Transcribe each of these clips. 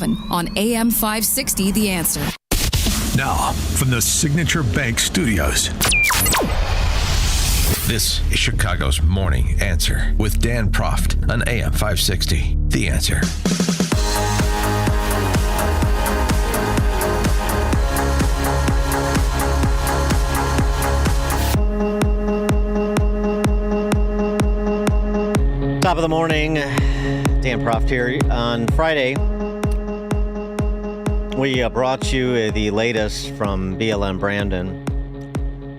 on AM 560, The Answer. Now, from the Signature Bank Studios, this is Chicago's Morning Answer with Dan Proft on AM 560, The Answer. Top of the morning, Dan Proft here. On Friday, we brought you the latest from BLM Brandon.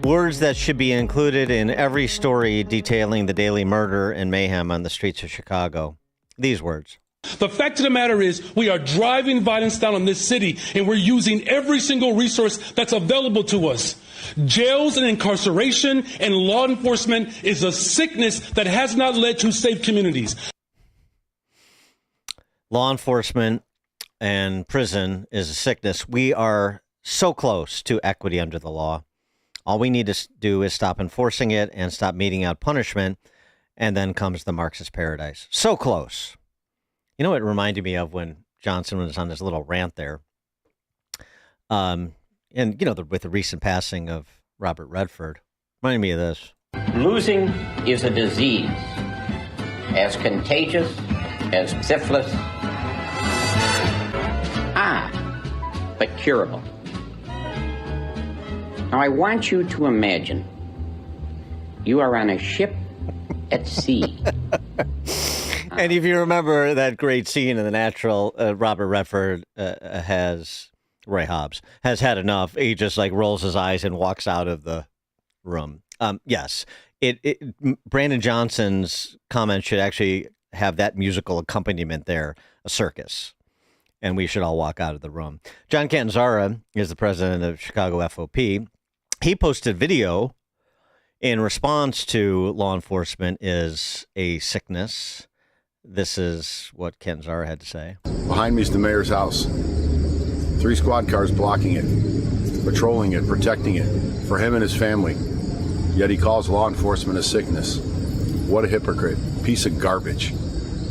Words that should be included in every story detailing the daily murder and mayhem on the streets of Chicago. These words. The fact of the matter is we are driving violence down on this city, and we're using every single resource that's available to us. Jails and incarceration and law enforcement is a sickness that has not led to safe communities. Law enforcement and prison is a sickness. We are so close to equity under the law. All we need to do is stop enforcing it and stop meting out punishment, and then comes the Marxist paradise. So close. You know what it reminded me of when Johnson was on this little rant there? And, you know, with the recent passing of Robert Redford, reminded me of this. Losing is a disease as contagious as syphilis. But curable. Now, I want you to imagine you are on a ship at sea. And if you remember that great scene in The Natural, Robert Redford Roy Hobbs has had enough. He just like rolls his eyes and walks out of the room. Yes, Brandon Johnson's comment should actually have that musical accompaniment there, a circus. And we should all walk out of the room. John Cantanzara is the president of Chicago FOP. He posted video in response to law enforcement is a sickness. This is what Cantanzara had to say. Behind me is the mayor's house. 3 squad cars blocking it, patrolling it, protecting it for him and his family. Yet he calls law enforcement a sickness. What a hypocrite. Piece of garbage.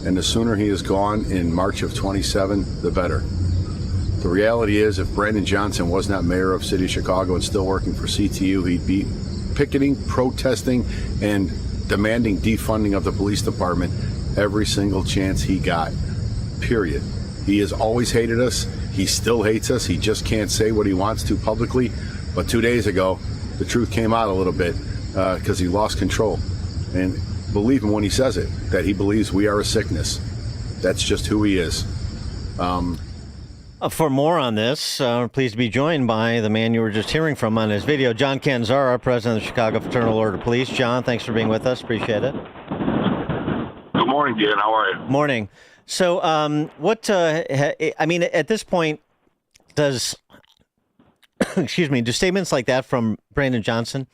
And the sooner he is gone in March of 27, the better. The reality is, if Brandon Johnson was not mayor of City of Chicago and still working for CTU, he'd be picketing, protesting, and demanding defunding of the police department every single chance he got, period. He has always hated us. He still hates us. He just can't say what he wants to publicly. But 2 days ago, the truth came out a little bit because he lost control. And believe him when he says it, that he believes we are a sickness. That's just who he is. For more on this, pleased to be joined by the man you were just hearing from on his video, John Cantanzara, president of the Chicago Fraternal Order of Police. John, thanks for being with us. Appreciate it. Good morning, Dan. How are you? Morning. So, I mean, at this point, do statements like that from Brandon Johnson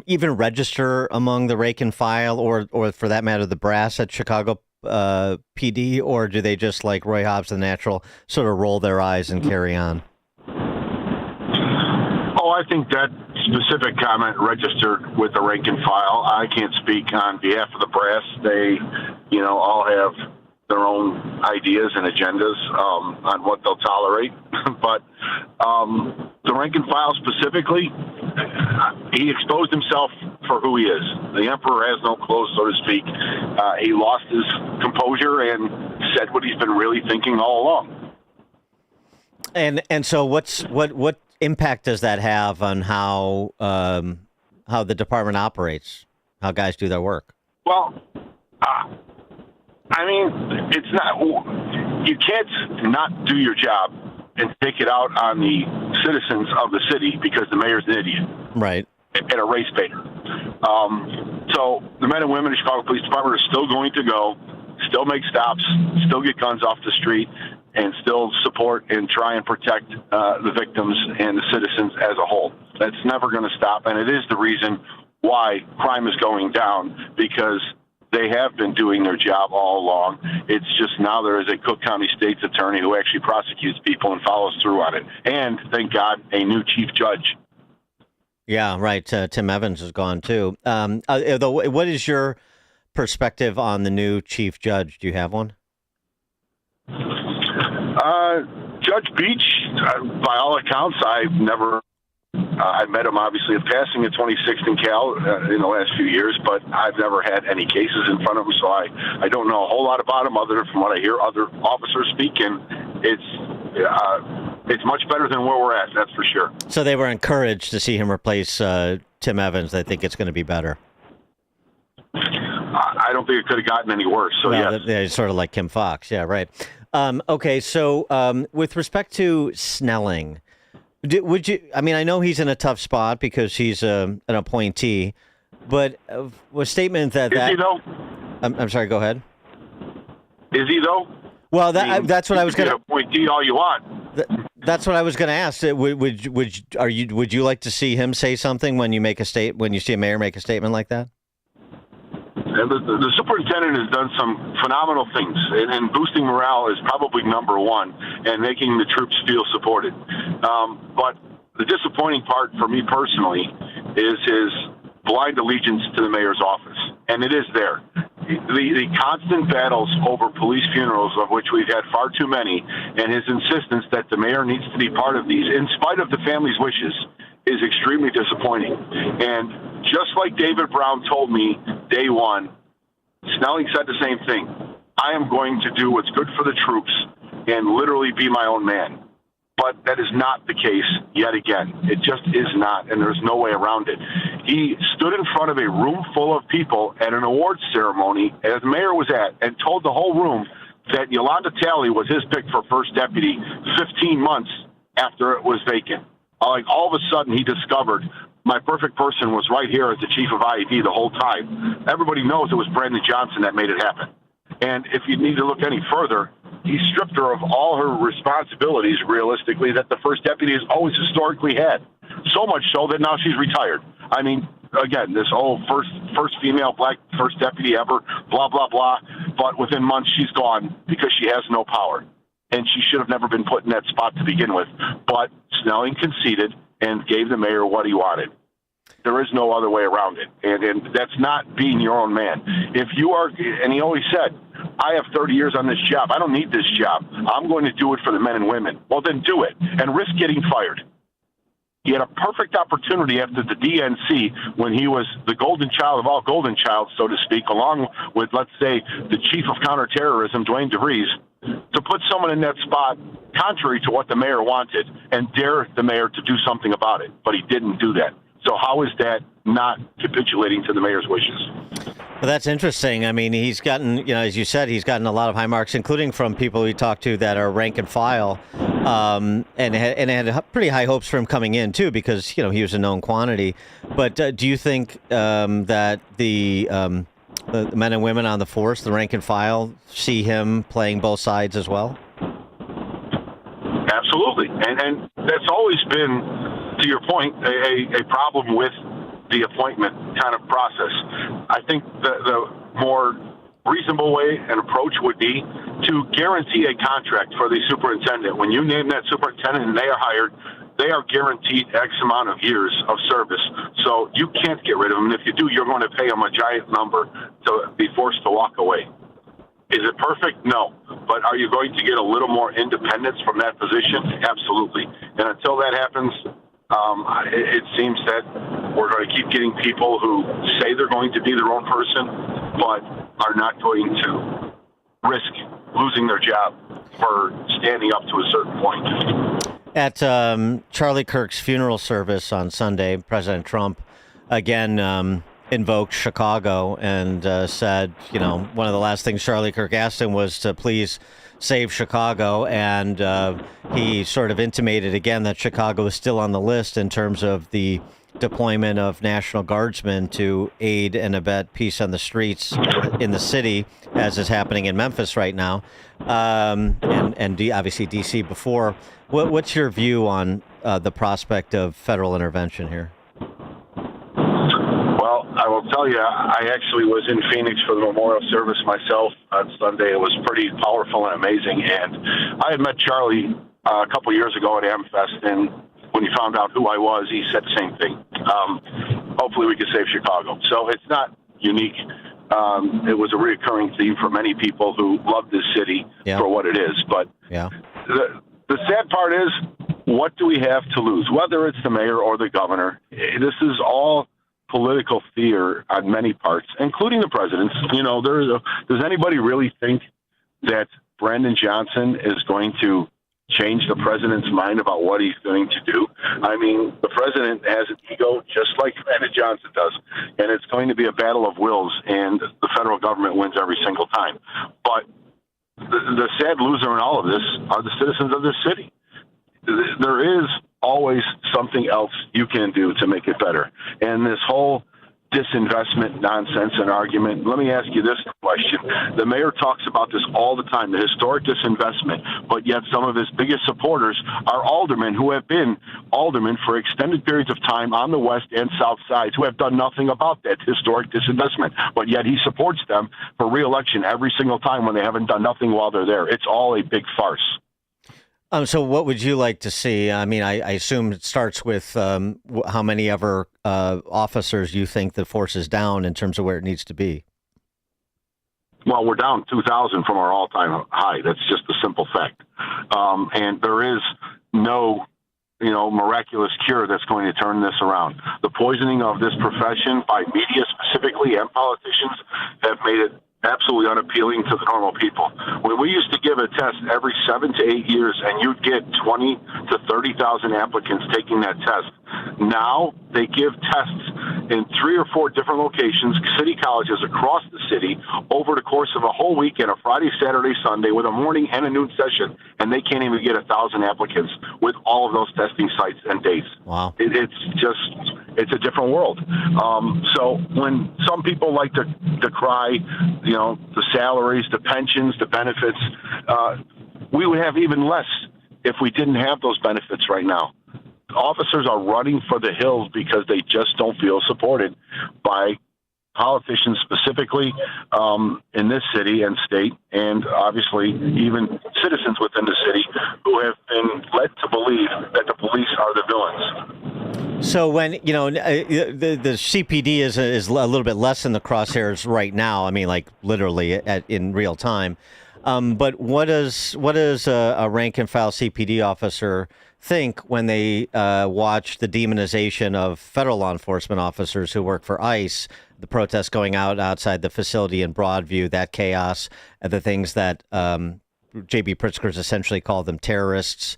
even register among the rank and file, or for that matter, the brass at Chicago PD, or do they just, like Roy Hobbs the Natural, sort of roll their eyes and carry on? Oh, I think that specific comment registered with the rank and file. I can't speak on behalf of the brass. They, all have their own ideas and agendas on what they'll tolerate. But the rank and file specifically, he exposed himself for who he is. The emperor has no clothes, so to speak. He lost his composure and said what he's been really thinking all along. And so what impact does that have on how the department operates, how guys do their work? Well, it's not. You can't not do your job and take it out on the citizens of the city because the mayor's an idiot, right? And a race baiter. So the men and women of the Chicago Police Department are still going to go, still make stops, still get guns off the street, and still support and try and protect the victims and the citizens as a whole. That's never going to stop, and it is the reason why crime is going down, because they have been doing their job all along. It's just now there is a Cook County State's attorney who actually prosecutes people and follows through on it. And, thank God, a new chief judge. Yeah, right. Tim Evans is gone, too. What is your perspective on the new chief judge? Do you have one? Judge Beach, by all accounts, I've never. I met him obviously in passing in 2016 Cal in the last few years, but I've never had any cases in front of him, so I don't know a whole lot about him other than from what I hear other officers speak, and it's much better than where we're at, that's for sure. So they were encouraged to see him replace Tim Evans. They think it's going to be better. I don't think it could have gotten any worse. So well, yeah, sort of like Kim Fox. Yeah, right. Okay, so with respect to Snelling, would you? I mean, I know he's in a tough spot because he's an appointee, but a statement that is he though? I'm sorry. Go ahead. Is he though? Well, that's what I was going to appointee all you want. That's what I was going to ask. Would you like to see him say something when you see a mayor make a statement like that? And the superintendent has done some phenomenal things, and boosting morale is probably number one, and making the troops feel supported. But the disappointing part for me personally is his blind allegiance to the mayor's office, and it is there. The constant battles over police funerals, of which we've had far too many, and his insistence that the mayor needs to be part of these, in spite of the family's wishes, is extremely disappointing. And just like David Brown told me day one, Snelling said the same thing. I am going to do what's good for the troops and literally be my own man. But that is not the case yet again. It just is not, and there's no way around it. He stood in front of a room full of people at an awards ceremony, as the mayor was at, and told the whole room that Yolanda Talley was his pick for first deputy 15 months after it was vacant. Like all of a sudden he discovered my perfect person was right here as the chief of IED the whole time. Everybody knows it was Brandon Johnson that made it happen. And if you need to look any further, he stripped her of all her responsibilities, realistically, that the first deputy has always historically had. So much so that now she's retired. I mean, again, this whole first female black first deputy ever, blah, blah, blah. But within months, she's gone because she has no power. And she should have never been put in that spot to begin with. But Snelling conceded and gave the mayor what he wanted. There is no other way around it. And that's not being your own man. If you are, and he always said, I have 30 years on this job. I don't need this job. I'm going to do it for the men and women. Well, then do it and risk getting fired. He had a perfect opportunity after the DNC when he was the golden child of all golden childs, so to speak, along with, let's say, the chief of counterterrorism, Dwayne DeVries, to put someone in that spot contrary to what the mayor wanted and dare the mayor to do something about it. But he didn't do that. So how is that not capitulating to the mayor's wishes? Well, that's interesting. I mean, he's gotten, as you said, he's gotten a lot of high marks, including from people we talked to that are rank and file, and had pretty high hopes for him coming in, too, because, he was a known quantity. But do you think that the men and women on the force, the rank and file, see him playing both sides as well? Absolutely. And that's always been, to your point, a problem with the appointment kind of process. I think the more reasonable way and approach would be to guarantee a contract for the superintendent. When you name that superintendent and they are hired, they are guaranteed X amount of years of service. So you can't get rid of them. And if you do, you're going to pay them a giant number to be forced to walk away. Is it perfect? No. But are you going to get a little more independence from that position? Absolutely. And until that happens, it seems that we're going to keep getting people who say they're going to be their own person, but are not going to risk losing their job for standing up to a certain point. At Charlie Kirk's funeral service on Sunday, President Trump again invoked Chicago and said, one of the last things Charlie Kirk asked him was to please save Chicago, and he sort of intimated again that Chicago is still on the list in terms of the deployment of National Guardsmen to aid and abet peace on the streets in the city, as is happening in Memphis right now, and obviously D.C. before. What's your view on the prospect of federal intervention here? Well, I will tell you, I actually was in Phoenix for the memorial service myself on Sunday. It was pretty powerful and amazing. And I had met Charlie a couple years ago at AmFest, and when he found out who I was, he said the same thing. Hopefully we can save Chicago. So it's not unique. It was a reoccurring theme for many people who love this city for what it is. But the sad part is, what do we have to lose? Whether it's the mayor or the governor, this is all political theater on many parts, including the president's. Does anybody really think that Brandon Johnson is going to change the president's mind about what he's going to do? I mean, the president has an ego just like Brandon Johnson does, and it's going to be a battle of wills, and the federal government wins every single time. But the sad loser in all of this are the citizens of this city. There is always something else you can do to make it better. And this whole disinvestment nonsense and argument, let me ask you this question. The mayor talks about this all the time, the historic disinvestment, but yet some of his biggest supporters are aldermen who have been aldermen for extended periods of time on the west and south sides who have done nothing about that historic disinvestment, but yet he supports them for re-election every single time when they haven't done nothing while they're there. It's all a big farce. So what would you like to see? I mean, I assume it starts with how many ever officers you think the force is down in terms of where it needs to be. Well, we're down 2,000 from our all-time high. That's just a simple fact. And there is no, miraculous cure that's going to turn this around. The poisoning of this profession by media specifically and politicians have made it absolutely unappealing to the normal people. When we used to give a test every 7 to 8 years and you'd get 20 to 30,000 applicants taking that test, now they give tests in 3 or 4 different locations, city colleges across the city, over the course of a whole weekend, a Friday, Saturday, Sunday, with a morning and a noon session, and they can't even get 1,000 applicants with all of those testing sites and dates. Wow. It's a different world. So when some people like to decry, the salaries, the pensions, the benefits, we would have even less if we didn't have those benefits right now. Officers are running for the hills because they just don't feel supported by politicians specifically in this city and state, and obviously even citizens within the city who have been led to believe that the police are the villains. So when, the CPD is a little bit less in the crosshairs right now, I mean, like literally in real time. But what does a rank and file CPD officer think when they watch the demonization of federal law enforcement officers who work for ICE, the protests going outside the facility in Broadview, that chaos, the things that J.B. Pritzker's essentially called them terrorists.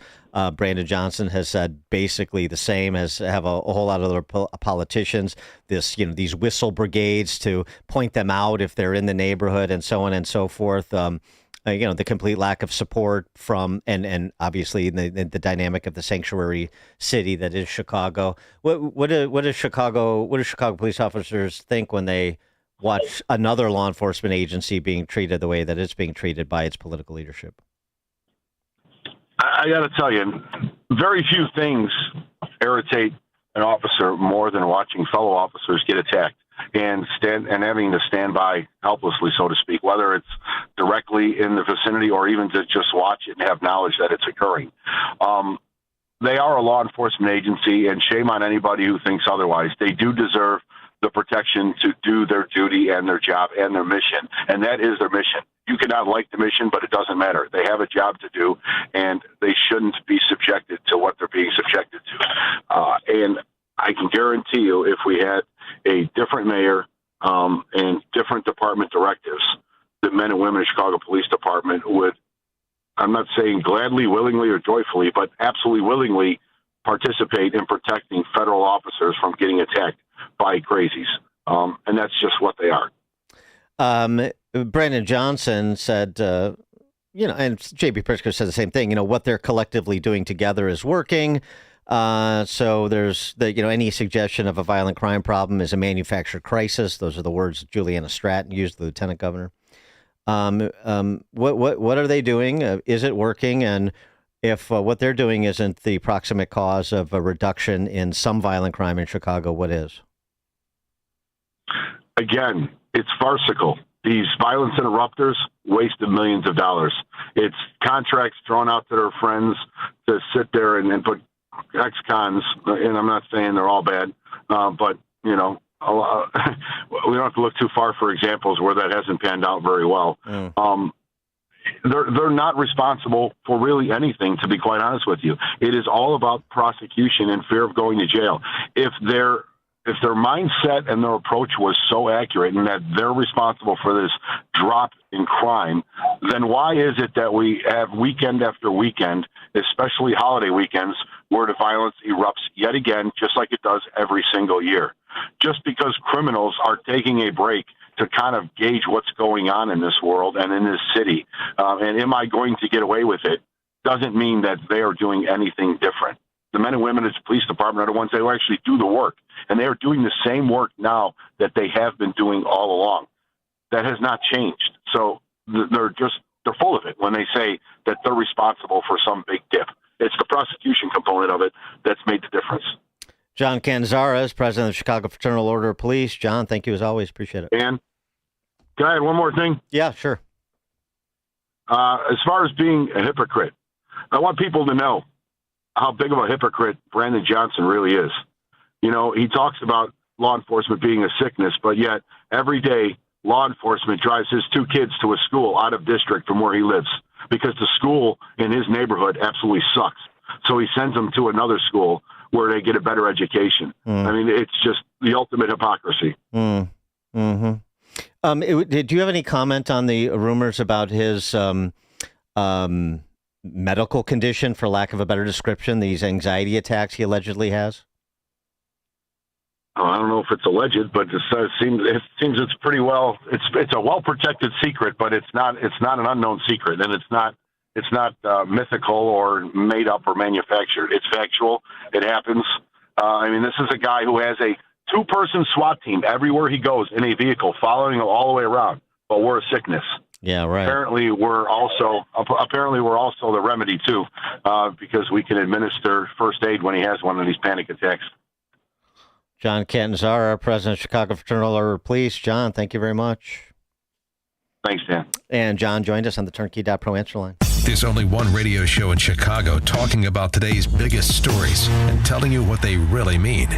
Brandon Johnson has said basically the same, as have a whole lot of other politicians. These whistle brigades to point them out if they're in the neighborhood and so on and so forth. The complete lack of support from and obviously the dynamic of the sanctuary city that is Chicago. What do Chicago police officers think when they watch another law enforcement agency being treated the way that it's being treated by its political leadership? I got to tell you, very few things irritate an officer more than watching fellow officers get attacked and having to stand by helplessly, so to speak, whether it's directly in the vicinity or even to just watch it and have knowledge that it's occurring. They are a law enforcement agency, and shame on anybody who thinks otherwise. They do deserve the protection to do their duty and their job and their mission, and that is their mission. You cannot like the mission, but it doesn't matter. They have a job to do, and they shouldn't be subjected to what they're being subjected to. And I can guarantee you, if we had a different mayor and different department directives, the men and women of Chicago Police Department would, I'm not saying gladly, willingly, or joyfully, but absolutely willingly participate in protecting federal officers from getting attacked by crazies. And that's just what they are. Brandon Johnson said, and J.B. Pritzker said the same thing, what they're collectively doing together is working. So there's any suggestion of a violent crime problem is a manufactured crisis. Those are the words Juliana Stratton used, the lieutenant governor. What are they doing? Is it working? And if what they're doing isn't the proximate cause of a reduction in some violent crime in Chicago, what is? Again, it's farcical. These violence interrupters wasted millions of dollars. It's contracts thrown out to their friends to sit there and put ex-cons, and I'm not saying they're all bad, but, we don't have to look too far for examples where that hasn't panned out very well. they're not responsible for really anything, to be quite honest with you. It is all about prosecution and fear of going to jail. If their mindset and their approach was so accurate and that they're responsible for this drop in crime, then why is it that we have weekend after weekend, especially holiday weekends, where the violence erupts yet again, just like it does every single year? Just because criminals are taking a break to kind of gauge what's going on in this world and in this city, and am I going to get away with it, doesn't mean that they are doing anything different. The men and women of the police department are the ones that actually do the work, and they are doing the same work now that they have been doing all along. That has not changed. So they're full of it when they say that they're responsible for some big dip. It's the prosecution component of it that's made the difference. John Cantanzara is president of the Chicago Fraternal Order of Police. John, thank you as always. Appreciate it. And can I add one more thing? Yeah, sure. As far as being a hypocrite, I want people to know how big of a hypocrite Brandon Johnson really is. You know, he talks about law enforcement being a sickness, but yet every day law enforcement drives his 2 kids to a school out of district from where he lives because the school in his neighborhood absolutely sucks. So he sends them to another school where they get a better education. I mean, it's just the ultimate hypocrisy. Mm-hmm. Did you have any comment on the rumors about his medical condition, for lack of a better description, these anxiety attacks he allegedly has? I don't know if it's alleged, but it seems it's pretty well. It's a well protected secret, but it's not an unknown secret, and it's not mythical or made up or manufactured. It's factual. It happens. I mean, this is a guy who has a 2-person SWAT team everywhere he goes in a vehicle, following him all the way around. But we're a sickness. Yeah, right. Apparently, we're also the remedy too, because we can administer first aid when he has one of these panic attacks. John Cantanzara, president of Chicago Fraternal Order of Police. John, thank you very much. Thanks, Dan. And John joined us on the Turnkey.Pro answer line. There's only one radio show in Chicago talking about today's biggest stories and telling you what they really mean.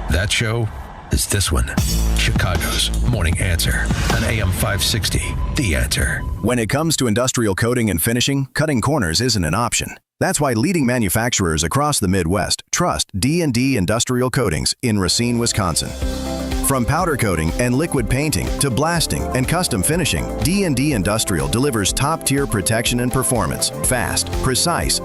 That show is this one, Chicago's Morning Answer on AM 560, The Answer. When it comes to industrial coating and finishing, cutting corners isn't an option. That's why leading manufacturers across the Midwest trust D&D Industrial Coatings in Racine, Wisconsin. From powder coating and liquid painting to blasting and custom finishing, D&D Industrial delivers top-tier protection and performance, fast, precise,